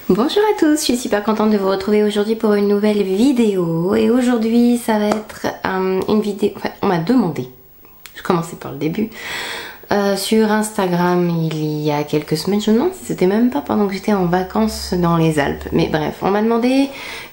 Bonjour à tous, je suis super contente de vous retrouver aujourd'hui pour une nouvelle vidéo. Et aujourd'hui ça va être une vidéo, enfin on m'a demandé, je commençais par le début, sur Instagram il y a quelques semaines, je me demande si c'était même pas pendant que j'étais en vacances dans les Alpes. Mais bref, on m'a demandé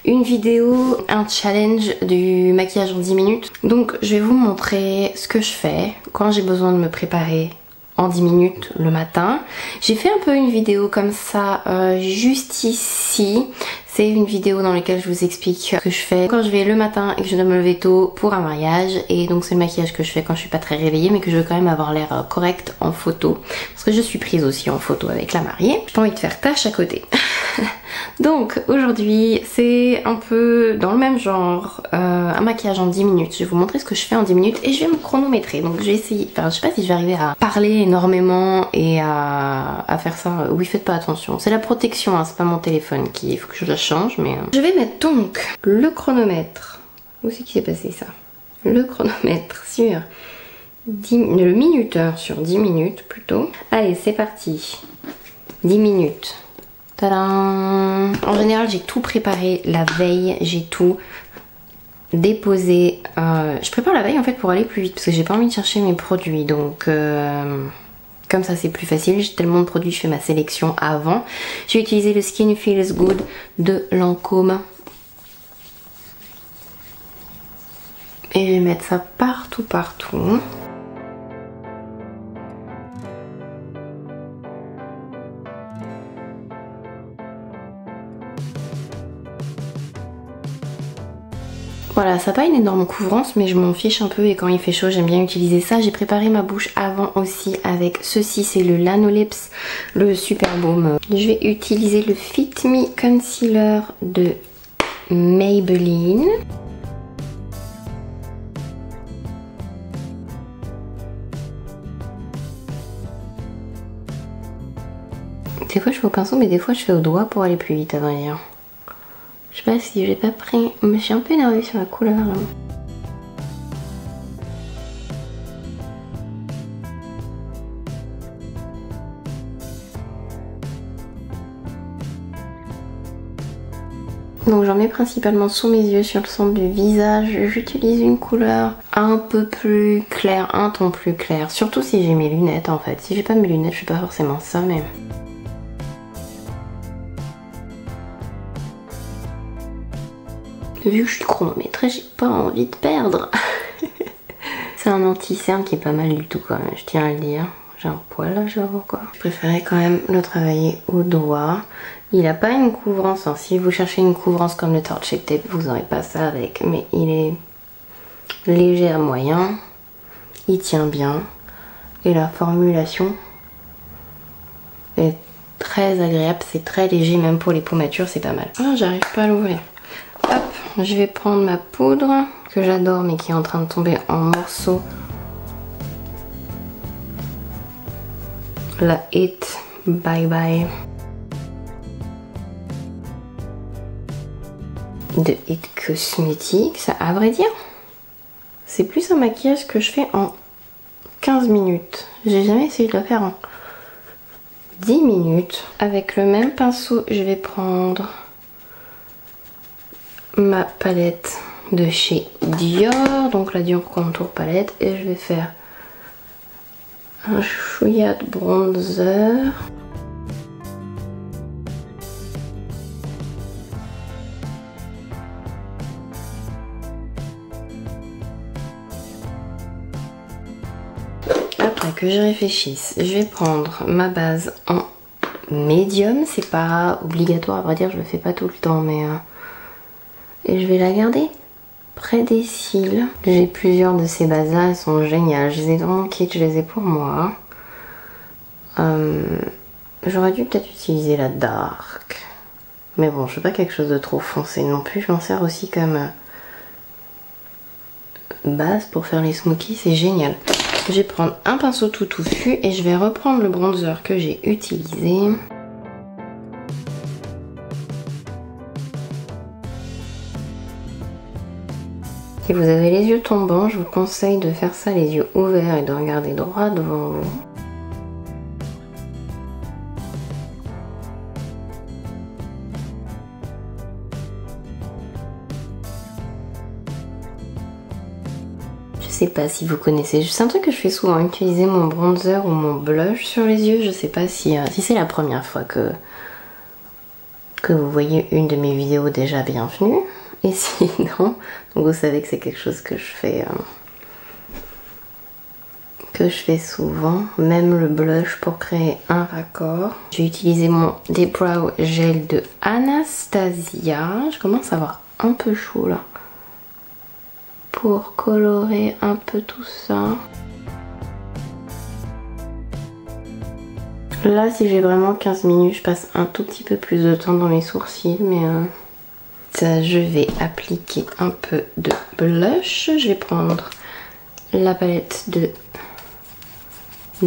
une vidéo, un challenge du maquillage en 10 minutes. Donc je vais vous montrer ce que je fais quand j'ai besoin de me préparer en 10 minutes le matin. J'ai fait un peu une vidéo comme ça juste ici. C'est une vidéo dans laquelle je vous explique ce que je fais quand je vais le matin et que je dois me lever tôt pour un mariage. Et donc c'est le maquillage que je fais quand je suis pas très réveillée mais que je veux quand même avoir l'air correct en photo. Parce que je suis prise aussi en photo avec la mariée. J'ai pas envie de faire tâche à côté. Donc aujourd'hui c'est un peu dans le même genre, un maquillage en 10 minutes. Je vais vous montrer ce que je fais en 10 minutes et je vais me chronométrer. Donc je vais essayer, enfin je sais pas si je vais arriver à parler énormément et à faire ça. Oui, faites pas attention, c'est la protection, hein, c'est pas mon téléphone qui, il faut que je la change. Mais je vais mettre donc le chronomètre. Où c'est qui s'est passé ça? Le chronomètre sur 10, le minuteur sur 10 minutes plutôt. Allez c'est parti, 10 minutes. Tadam! En général j'ai tout préparé la veille, j'ai tout déposé. Je prépare la veille en fait pour aller plus vite parce que j'ai pas envie de chercher mes produits, donc comme ça c'est plus facile. J'ai tellement de produits, je fais ma sélection avant. J'ai utilisé le Skin Feels Good de Lancôme et je vais mettre ça partout. Voilà, ça n'a pas une énorme couvrance mais je m'en fiche un peu et quand il fait chaud j'aime bien utiliser ça. J'ai préparé ma bouche avant aussi avec ceci, c'est le Lanolips, le Super Baume. Je vais utiliser le Fit Me Concealer de Maybelline. Des fois je fais au pinceau mais des fois je fais au doigt pour aller plus vite à vrai dire. Je sais pas si j'ai pas pris... Je suis un peu énervée sur la couleur là. Donc j'en mets principalement sous mes yeux, sur le centre du visage. J'utilise une couleur un peu plus claire, un ton plus clair. Surtout si j'ai mes lunettes en fait. Si j'ai pas mes lunettes je fais pas forcément ça mais... Vu que je suis chronométrée, j'ai pas envie de perdre. C'est un anti-cerne qui est pas mal du tout quand même, je tiens à le dire. J'ai un poil là, genre quoi. Je préférais quand même le travailler au doigt. Il a pas une couvrance, hein. Si vous cherchez une couvrance comme le Torch Shape Tape, vous n'aurez pas ça avec. Mais il est léger à moyen. Il tient bien. Et la formulation est très agréable. C'est très léger, même pour les pommatures, c'est pas mal. Ah, j'arrive pas à l'ouvrir. Hop, je vais prendre ma poudre que j'adore mais qui est en train de tomber en morceaux. La It Bye Bye de It Cosmetics. À vrai dire, c'est plus un maquillage que je fais en 15 minutes. J'ai jamais essayé de le faire en 10 minutes. Avec le même pinceau, je vais prendre ma palette de chez Dior, donc la Dior Contour Palette, et je vais faire un chouïa de bronzer. Après que je réfléchisse, je vais prendre ma base en médium, c'est pas obligatoire à vrai dire, je le fais pas tout le temps mais... Et je vais la garder près des cils. J'ai plusieurs de ces bases là, elles sont géniales. Je les ai dans mon kit, je les ai pour moi. J'aurais dû peut-être utiliser la Dark. Mais bon, je veux pas quelque chose de trop foncé non plus. Je m'en sers aussi comme base pour faire les smokies, c'est génial. Je vais prendre un pinceau tout touffu et je vais reprendre le bronzer que j'ai utilisé. Si vous avez les yeux tombants, je vous conseille de faire ça les yeux ouverts et de regarder droit devant vous. sais pas si vous connaissez, c'est un truc que je fais souvent, utiliser mon bronzer ou mon blush sur les yeux. Je sais pas si c'est la première fois que vous voyez une de mes vidéos, déjà bienvenue. Et sinon, donc vous savez que c'est quelque chose que je fais souvent, même le blush pour créer un raccord. Je vais utiliser mon Deep Brow Gel de Anastasia. Je commence à avoir un peu chaud là, pour colorer un peu tout ça. Là, si j'ai vraiment 15 minutes, je passe un tout petit peu plus de temps dans les sourcils, mais ça, je vais appliquer un peu de blush. Je vais prendre la palette de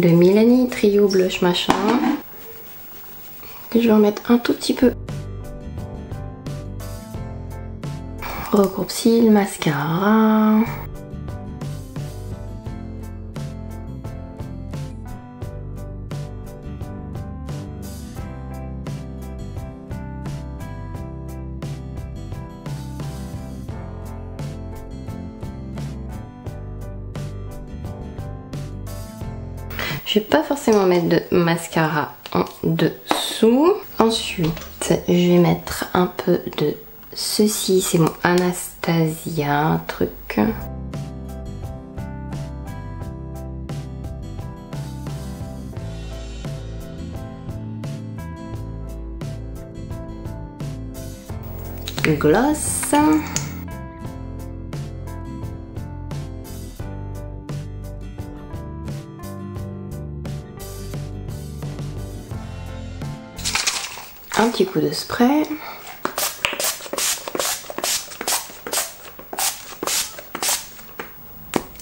Milani Trio Blush Machin. Je vais en mettre un tout petit peu. Recourbe-cils, mascara. Je vais pas forcément mettre de mascara en dessous. Ensuite, je vais mettre un peu de ceci. C'est mon Anastasia truc. Gloss. Un petit coup de spray.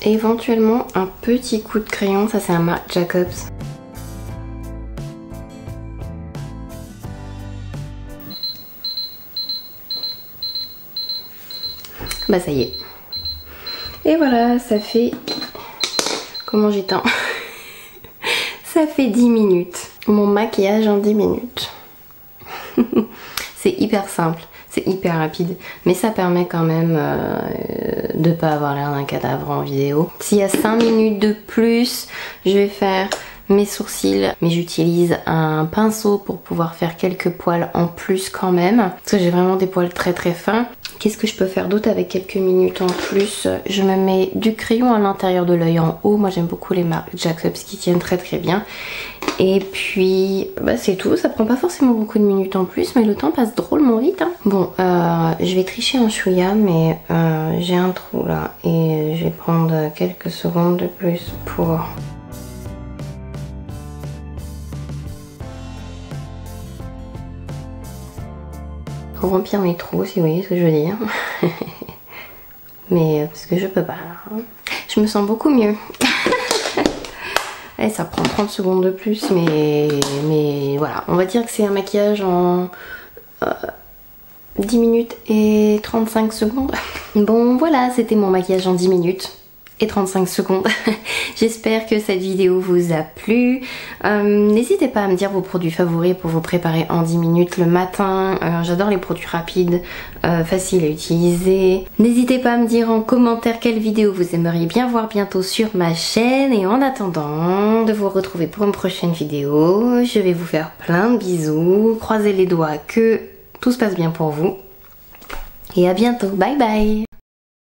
Et éventuellement un petit coup de crayon, ça c'est un Marc Jacobs. Bah ça y est. Et voilà, ça fait... Comment j'éteins? Ça fait 10 minutes. Mon maquillage en 10 minutes. C'est hyper simple, c'est hyper rapide, mais ça permet quand même de pas avoir l'air d'un cadavre en vidéo. S'il y a 5 minutes de plus, je vais faire mes sourcils, mais j'utilise un pinceau pour pouvoir faire quelques poils en plus quand même, parce que j'ai vraiment des poils très très fins. Qu'est-ce que je peux faire d'autre avec quelques minutes en plus? Je me mets du crayon à l'intérieur de l'œil en haut. Moi j'aime beaucoup les Marc Jacobs qui tiennent très très bien. Et puis bah, c'est tout, ça prend pas forcément beaucoup de minutes en plus, mais le temps passe drôlement vite. Hein. Bon, je vais tricher un chouïa, mais j'ai un trou là et je vais prendre quelques secondes de plus pour... remplir mes trous, si vous voyez ce que je veux dire. Mais parce que je peux pas là. Je me sens beaucoup mieux. Et ça prend 30 secondes de plus, mais voilà, on va dire que c'est un maquillage en 10 minutes et 35 secondes. Bon voilà, c'était mon maquillage en 10 minutes et 35 secondes. J'espère que cette vidéo vous a plu. N'hésitez pas à me dire vos produits favoris pour vous préparer en 10 minutes le matin. J'adore les produits rapides, faciles à utiliser. N'hésitez pas à me dire en commentaire quelle vidéo vous aimeriez bien voir bientôt sur ma chaîne. Et en attendant de vous retrouver pour une prochaine vidéo, je vais vous faire plein de bisous. Croisez les doigts que tout se passe bien pour vous. Et à bientôt, bye bye!